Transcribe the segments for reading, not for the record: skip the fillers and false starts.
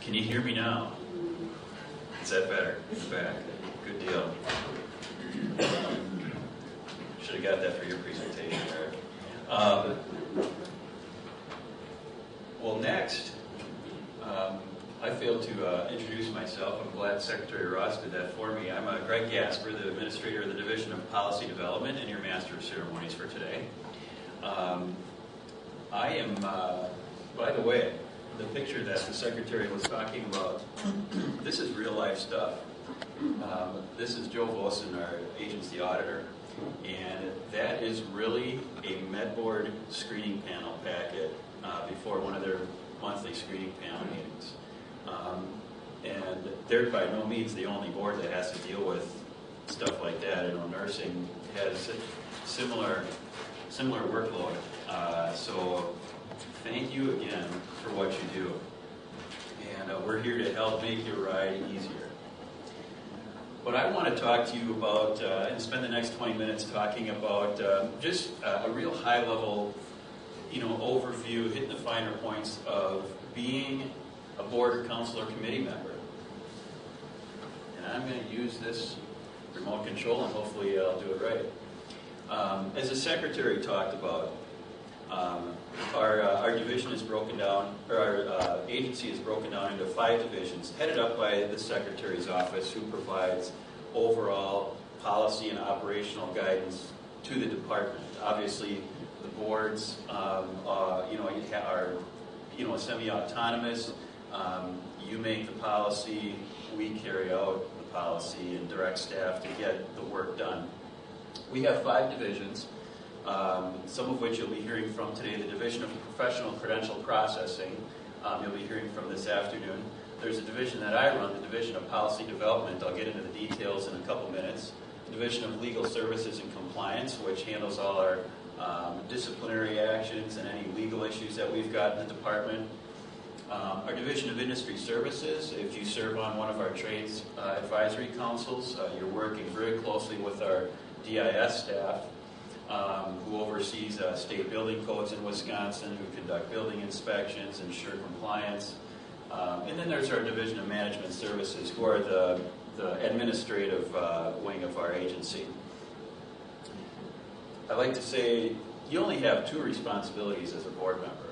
Can you hear me now? Is that better? It's back. Good deal. Should have got that for your presentation, Eric. Well, next, I failed to introduce myself. I'm glad Secretary Ross did that for me. I'm Greg Gasper, the Administrator of the Division of Policy Development and your Master of Ceremonies for today. I am, by the way, the picture that the Secretary was talking about, this is real life stuff. This is Joe Vosen, our agency auditor, and that is really a MedBoard screening panel packet before one of their monthly screening panel meetings. And they're by no means the only board that has to deal with stuff like that. You know, nursing has similar workload. So thank you again for what you do. And we're here to help make your ride easier. But I want to talk to you about, and spend the next 20 minutes talking about just a real high-level, overview, hitting the finer points of being a board or council or committee member. And I'm going to use this remote control, and hopefully I'll do it right. As the Secretary talked about, our division is broken down, or our agency is broken down into 5 divisions, headed up by the Secretary's office, who provides overall policy and operational guidance to the department. Obviously, the boards, are semi-autonomous. You make the policy, we carry out the policy, and direct staff to get the work done. We have 5 divisions. Some of which you'll be hearing from today. The Division of Professional Credential Processing, you'll be hearing from this afternoon. There's a division that I run, the Division of Policy Development. I'll get into the details in a couple minutes. The Division of Legal Services and Compliance, which handles all our disciplinary actions and any legal issues that we've got in the department. Our Division of Industry Services, if you serve on one of our trades advisory councils, you're working very closely with our DIS staff, who oversees state building codes in Wisconsin, who conduct building inspections, ensure compliance. And then there's our Division of Management Services, who are the administrative wing of our agency. I like to say you only have 2 responsibilities as a board member,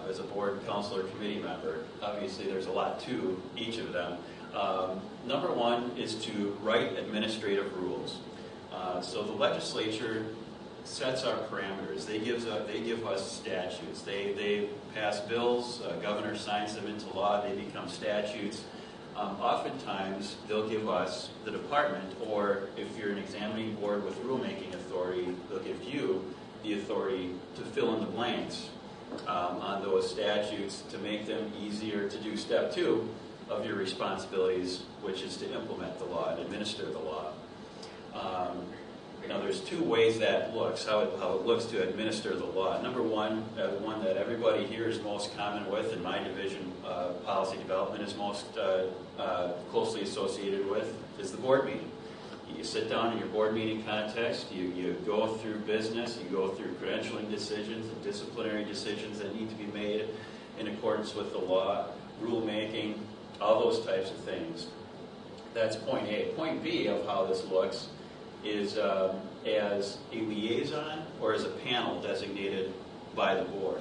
as a board, council, or committee member. Obviously, there's a lot to each of them. Number 1 is to write administrative rules. So the legislature sets our parameters. They give us statutes. They pass bills. Governor signs them into law. They become statutes. Oftentimes, they'll give us, the department, or if you're an examining board with rulemaking authority, they'll give you the authority to fill in the blanks on those statutes to make them easier to do step 2 of your responsibilities, which is to implement the law and administer the law. Now, there's 2 ways that looks, how it looks to administer the law. Number 1, one that everybody here is most common with, and my division, policy development, is most closely associated with, is the board meeting. You sit down in your board meeting context, you go through business, you go through credentialing decisions and disciplinary decisions that need to be made in accordance with the law, rulemaking, all those types of things. That's point A. Point B of how this looks is as a liaison or as a panel designated by the board.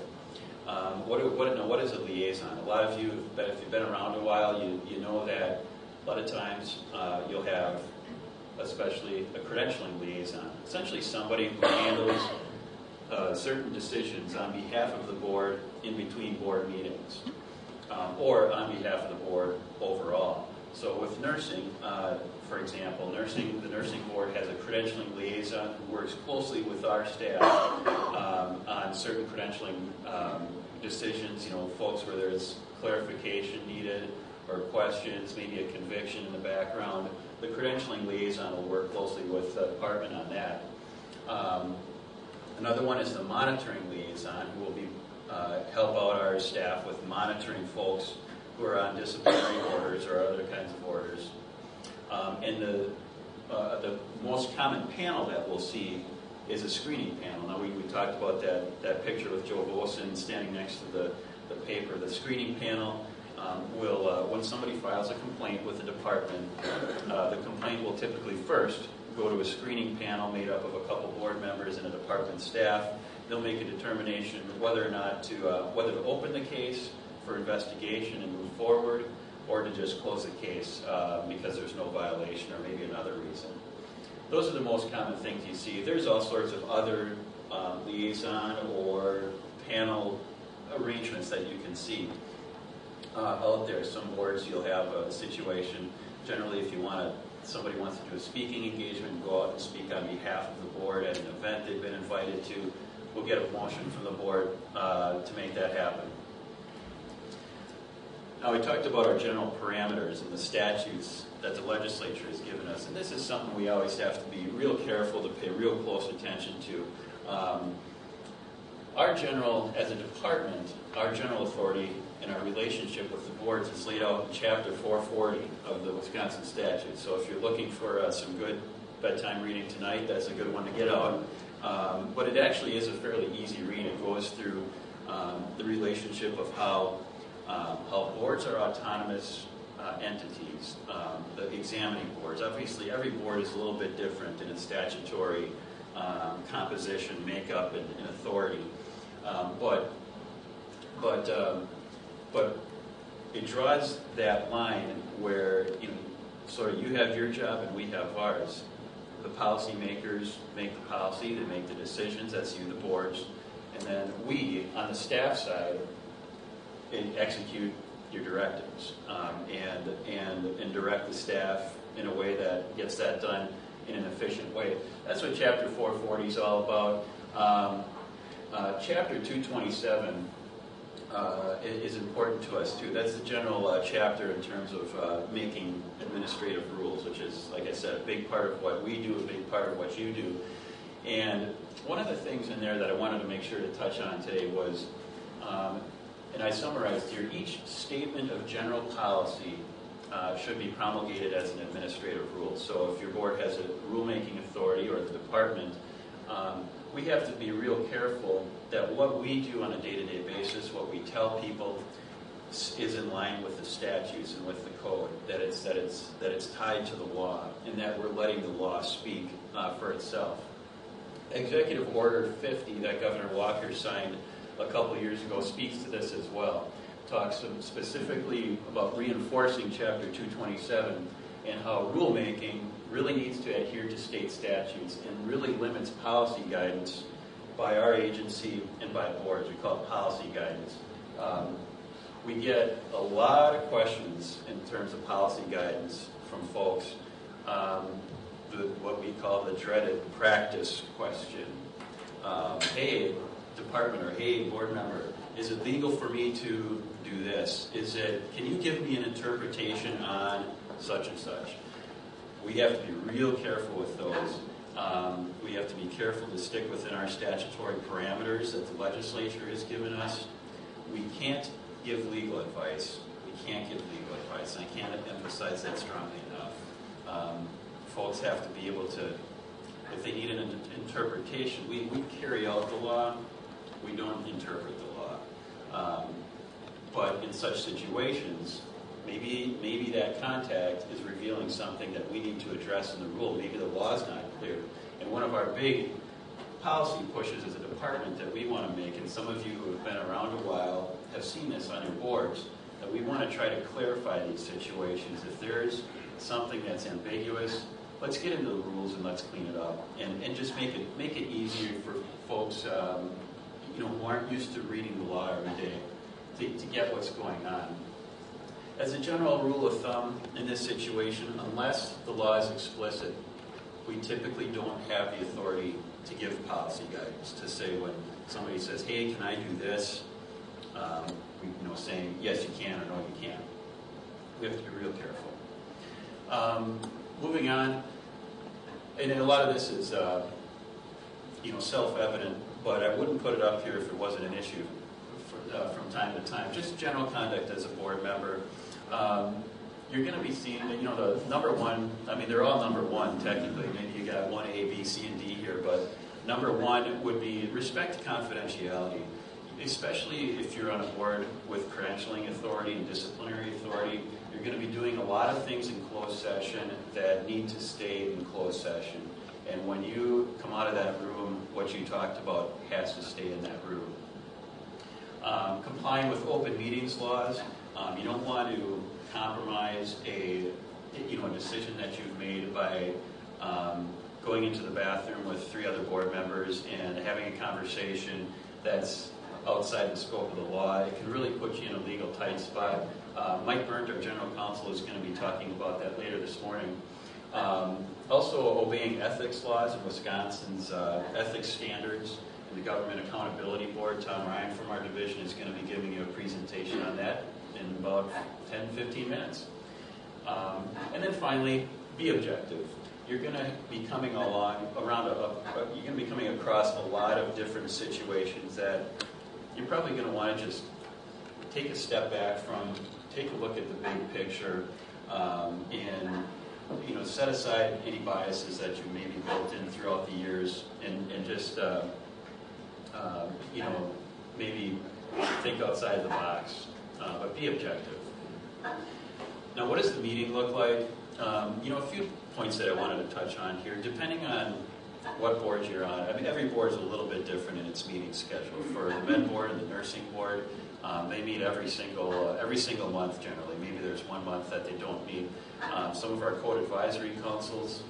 What is a liaison? A lot of you, if you've been around a while, you know that a lot of times you'll have, especially a credentialing liaison, essentially somebody who handles certain decisions on behalf of the board in between board meetings, or on behalf of the board overall. So with nursing, for example, the nursing board has a credentialing liaison who works closely with our staff on certain credentialing decisions, folks where there's clarification needed or questions, maybe a conviction in the background. The credentialing liaison will work closely with the department on that. Another one is the monitoring liaison, who will be help out our staff with monitoring folks who are on disciplinary orders or other kinds of orders. And the most common panel that we'll see is a screening panel. Now, we talked about that picture with Joe Vosen standing next to the paper. The screening panel when somebody files a complaint with the department, the complaint will typically first go to a screening panel made up of a couple board members and a department staff. They'll make a determination whether or not to, whether to open the case for investigation and move forward, or to just close the case because there's no violation or maybe another reason. Those are the most common things you see. There's all sorts of other liaison or panel arrangements that you can see out there. Some boards you'll have a situation, generally if you want somebody wants to do a speaking engagement, go out and speak on behalf of the board at an event they've been invited to, we'll get a motion from the board to make that happen. Now we talked about our general parameters and the statutes that the legislature has given us, and this is something we always have to be real careful to pay real close attention to. Our general, as a department, our general authority and our relationship with the boards is laid out in Chapter 440 of the Wisconsin statute. So if you're looking for some good bedtime reading tonight, that's a good one to get out. But it actually is a fairly easy read. It goes through the relationship of how boards are autonomous entities, the examining boards. Obviously, every board is a little bit different in its statutory composition, makeup, and authority. But it draws that line where sort of you have your job and we have ours. The policymakers make the policy, they make the decisions, that's you, the boards, and then we, on the staff side, execute your directives and direct the staff in a way that gets that done in an efficient way. That's what Chapter 440 is all about. Chapter 227 is important to us too. That's the general chapter in terms of making administrative rules, which is, like I said, a big part of what we do, a big part of what you do. And one of the things in there that I wanted to make sure to touch on today was, and I summarized here, each statement of general policy should be promulgated as an administrative rule. So if your board has a rulemaking authority or the department, we have to be real careful that what we do on a day-to-day basis, what we tell people, is in line with the statutes and with the code, that it's tied to the law, and that we're letting the law speak for itself. Executive Order 50 that Governor Walker signed a couple years ago speaks to this as well. Talks specifically about reinforcing Chapter 227 and how rulemaking really needs to adhere to state statutes and really limits policy guidance by our agency and by boards. We call it policy guidance. We get a lot of questions in terms of policy guidance from folks. What we call the dreaded practice question. Hey, department, or hey, board member, is it legal for me to do this? Can you give me an interpretation on such and such? We have to be real careful with those. We have to be careful to stick within our statutory parameters that the legislature has given us. We can't give legal advice. We can't give legal advice. I can't emphasize that strongly enough. Folks have to be able to, if they need an interpretation, we carry out the law. We don't interpret the law. But in such situations, maybe that contact is revealing something that we need to address in the rule. Maybe the law is not clear. And one of our big policy pushes as a department that we want to make, and some of you who have been around a while have seen this on your boards, that we want to try to clarify these situations. If there's something that's ambiguous, let's get into the rules and let's clean it up. And just make it easier for folks who aren't used to reading the law every day to get what's going on. As a general rule of thumb in this situation, unless the law is explicit, we typically don't have the authority to give policy guidance, to say when somebody says, hey, can I do this? Saying yes you can or no you can't. We have to be real careful. Moving on, and a lot of this is self-evident, but I wouldn't put it up here if it wasn't an issue from time to time. Just general conduct as a board member. You're going to be seeing, the number one, they're all number one technically. Maybe you got 1A, B, C, and D here, but number one would be respect confidentiality. especially if you're on a board with credentialing authority and disciplinary authority, you're going to be doing a lot of things in closed session that need to stay in closed session. And when you come out of that room, what you talked about has to stay in that room. Complying with open meetings laws, you don't want to compromise a decision that you've made by going into the bathroom with 3 other board members and having a conversation that's outside the scope of the law. It can really put you in a legal tight spot. Mike Burnt, our general counsel, is going to be talking about that later this morning. Also, obeying ethics laws in Wisconsin's ethics standards and the Government Accountability Board. Tom Ryan from our division is going to be giving you a presentation on that in about 10-15 minutes. And then finally, be objective. You're going to be coming across a lot of different situations that you're probably going to want to just take a step back from, take a look at the big picture, and set aside any biases that you maybe built in throughout the years, and just maybe think outside the box, but be objective. Now, what does the meeting look like? A few points that I wanted to touch on here. Depending on what board you're on, I mean, every board is a little bit different in its meeting schedule. For the med board and the nursing board, they meet every single month generally. Maybe there's one month that they don't meet. Some of our code advisory councils,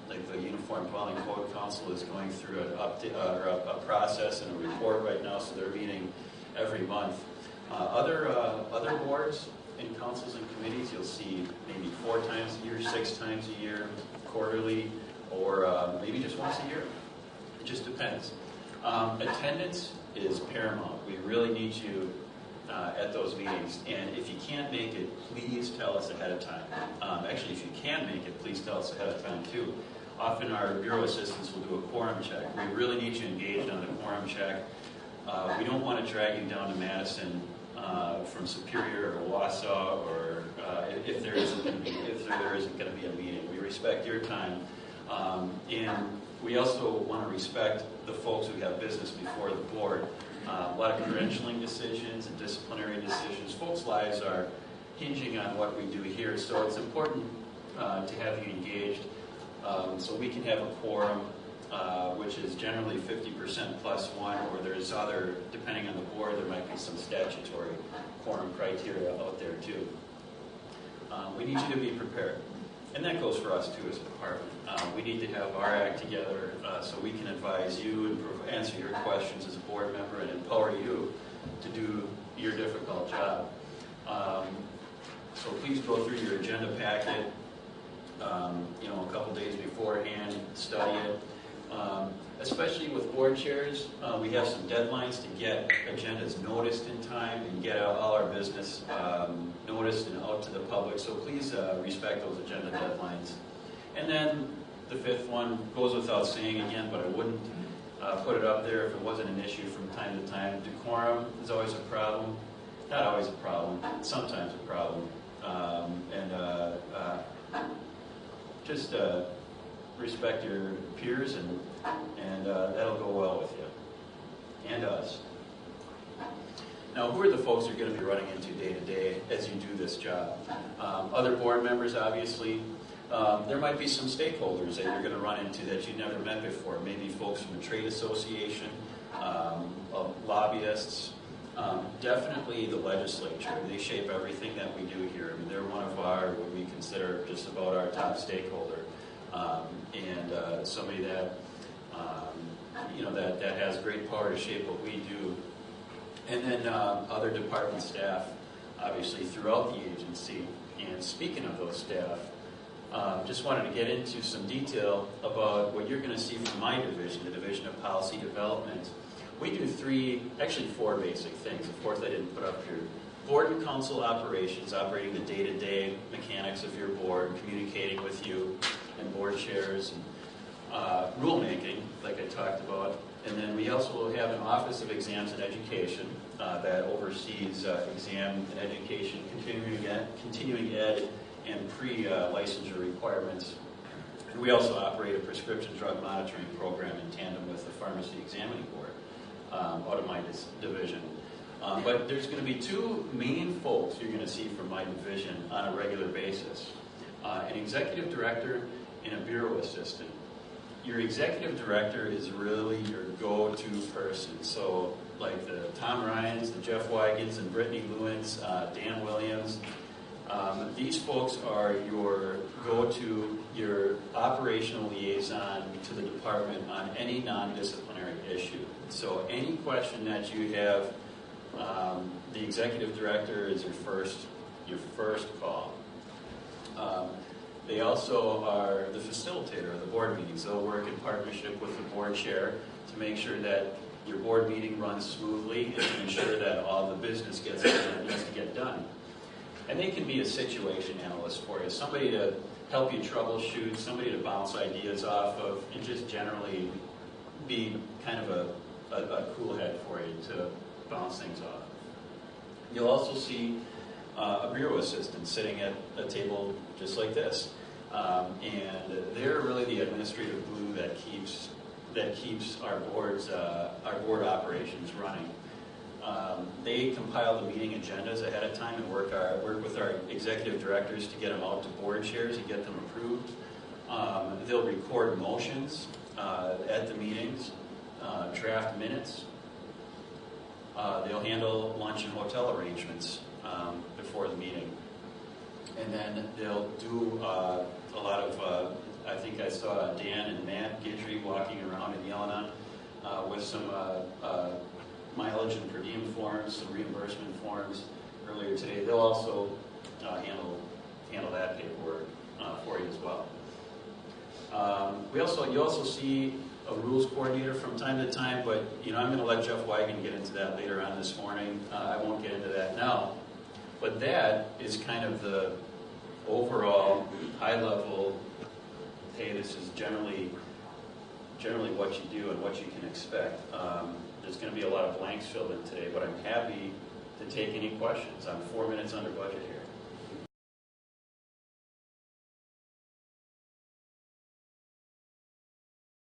like the Uniform Dwelling Code Council, is going through a process and a report right now, so they're meeting every month. Other boards and councils and committees, you'll see maybe 4 times a year, 6 times a year, quarterly, or maybe just once a year. It just depends. Attendance is paramount. We really need you at those meetings, and if you can't make it, please tell us ahead of time. Actually, if you can make it, please tell us ahead of time too. Often our bureau assistants will do a quorum check. We really need you engaged on the quorum check. We don't want to drag you down to Madison from Superior or Wausau, or if there isn't going to be a meeting. We respect your time, and we also want to respect the folks who have business before the board. A lot of credentialing decisions and disciplinary decisions. Folks' lives are hinging on what we do here, so it's important to have you engaged, so we can have a quorum, which is generally 50% plus 1, or there's other, depending on the board, there might be some statutory quorum criteria out there too. We need you to be prepared. And that goes for us too as a department. We need to have our act together so we can advise you and answer your questions as a board member and empower you to do your difficult job. So please go through your agenda packet, a couple days beforehand, study it. Especially with board chairs, we have some deadlines to get agendas noticed in time and get all our business noticed and out to the public. So please respect those agenda deadlines. And then the 5th one goes without saying again, but I wouldn't put it up there if it wasn't an issue from time to time. Decorum is always a problem. Not always a problem, sometimes a problem. Just respect your peers, and that'll go well with you and us. Now, who are the folks you're going to be running into day to day as you do this job? Other board members, obviously. There might be some stakeholders that you're going to run into that you never met before. Maybe folks from a trade association, lobbyists. Definitely the legislature. They shape everything that we do here. I mean, they're one of what we consider just about our top stakeholder. And somebody that that has great power to shape what we do. And then other department staff, obviously throughout the agency. And speaking of those staff, just wanted to get into some detail about what you're going to see from my division, the Division of Policy Development. We do 4 basic things. Of course, I didn't put up here. Board and council operations, operating the day-to-day mechanics of your board, communicating with you and board chairs, and rulemaking, like I talked about. And then we also have an Office of Exams and Education that oversees exam and education, continuing ed, and pre-licensure requirements. And we also operate a prescription drug monitoring program in tandem with the Pharmacy Examining Board. out of my division. But there's going to be two main folks you're going to see from my division on a regular basis. An executive director and a bureau assistant. Your executive director is really your go-to person. So like the Tom Ryans, the Jeff Wygans, and Brittany Lewins, Dan Williams, these folks are your go-to, your operational liaison to the department on any non-disciplinary issue. So any question that you have, the executive director is your first call. They also are the facilitator of the board meetings. They'll work in partnership with the board chair to make sure that your board meeting runs smoothly and to ensure that all the business gets done that needs to get done. And they can be a situation analyst for you, somebody to help you troubleshoot, somebody to bounce ideas off of, and just generally be kind of a cool head for you to bounce things off. You'll also see a bureau assistant sitting at a table just like this. And they're really the administrative glue that keeps our board operations running. They compile the meeting agendas ahead of time and work with our executive directors to get them out to board chairs and get them approved. They'll record motions at the meetings, draft minutes. They'll handle lunch and hotel arrangements before the meeting. And then they'll do a lot of, I think I saw Dan and Matt Guidry walking around in Yelena with some mileage and per diem forms, some reimbursement forms earlier today. They'll also handle that paperwork for you as well. You also see a rules coordinator from time to time, but I'm going to let Jeff Wygan get into that later on this morning. I won't get into that now. But that is kind of the overall high-level, hey, this is generally what you do and what you can expect. There's going to be a lot of blanks filled in today, but I'm happy to take any questions. I'm 4 minutes under budget here.